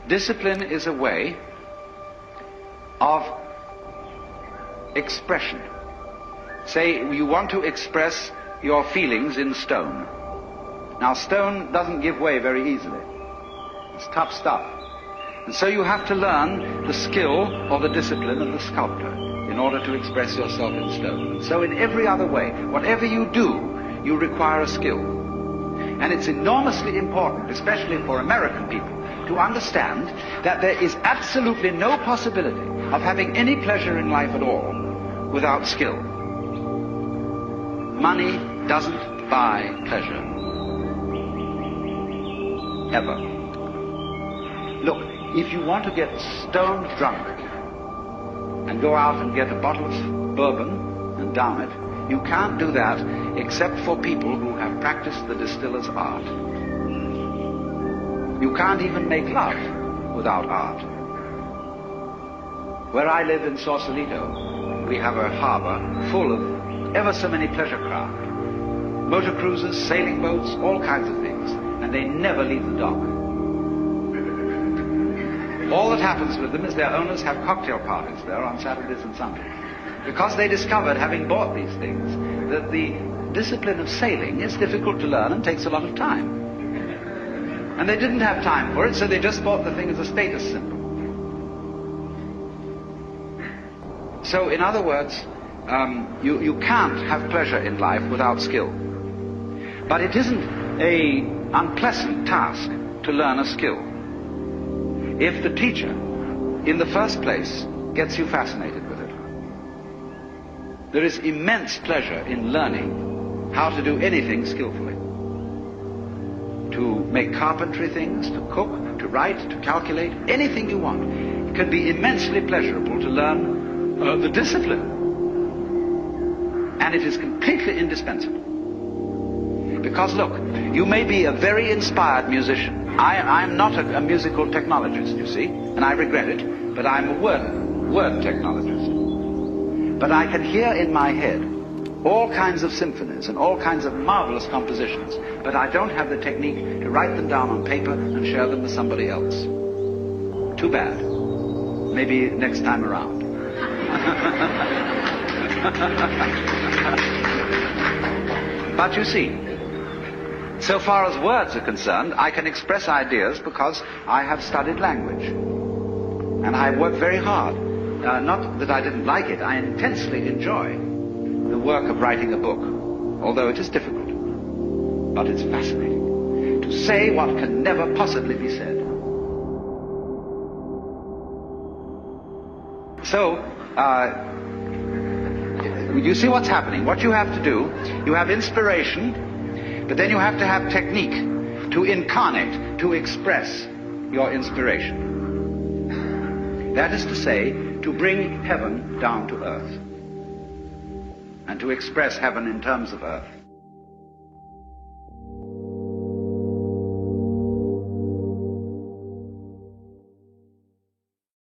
Discipline is a way of expression. Say you want to express your feelings in stone. Now, stone doesn't give way very easily. It's tough stuff. And so you have to learn the skill or the discipline of the sculptor in order to express yourself in stone. And so in every other way, whatever you do, you require a skill. And it's enormously important, especially for American people, to understand that there is absolutely no possibility of having any pleasure in life at all without skill. Money doesn't buy pleasure. Ever. Look, if you want to get stone drunk and go out and get a bottle of bourbon and down it, you can't do that except for people who have practiced the distiller's art. You can't even make love without art. Where I live in Sausalito, we have a harbor full of ever so many pleasure craft. Motor cruisers, sailing boats, all kinds of things. And they never leave the dock. All that happens with them is their owners have cocktail parties there on Saturdays and Sundays. Because they discovered, having bought these things, that the discipline of sailing is difficult to learn and takes a lot of time. And they didn't have time for it, so they just bought the thing as a status symbol. So, in other words, you can't have pleasure in life without skill. But it isn't an unpleasant task to learn a skill. If the teacher, in the first place, gets you fascinated with it. There is immense pleasure in learning how to do anything skillfully. To make carpentry things, to cook, to write, to calculate, anything you want. It can be immensely pleasurable to learn the discipline. And it is completely indispensable. Because look, you may be a very inspired musician. I'm not a musical technologist, you see, and I regret it, but I'm a word technologist. But I can hear in my head all kinds of symphonies and all kinds of marvelous compositions, but I don't have the technique to write them down on paper and share them with somebody else. Too bad. Maybe next time around. But you see, so far as words are concerned, I can express ideas because I have studied language. And I worked very hard. Not that I didn't like it, I intensely enjoy the work of writing a book, although it is difficult. But it's fascinating to say what can never possibly be said. So, you see what's happening. What you have to do, you have inspiration, but then you have to have technique to incarnate, to express your inspiration. That is to say, to bring heaven down to earth, and to express heaven in terms of earth.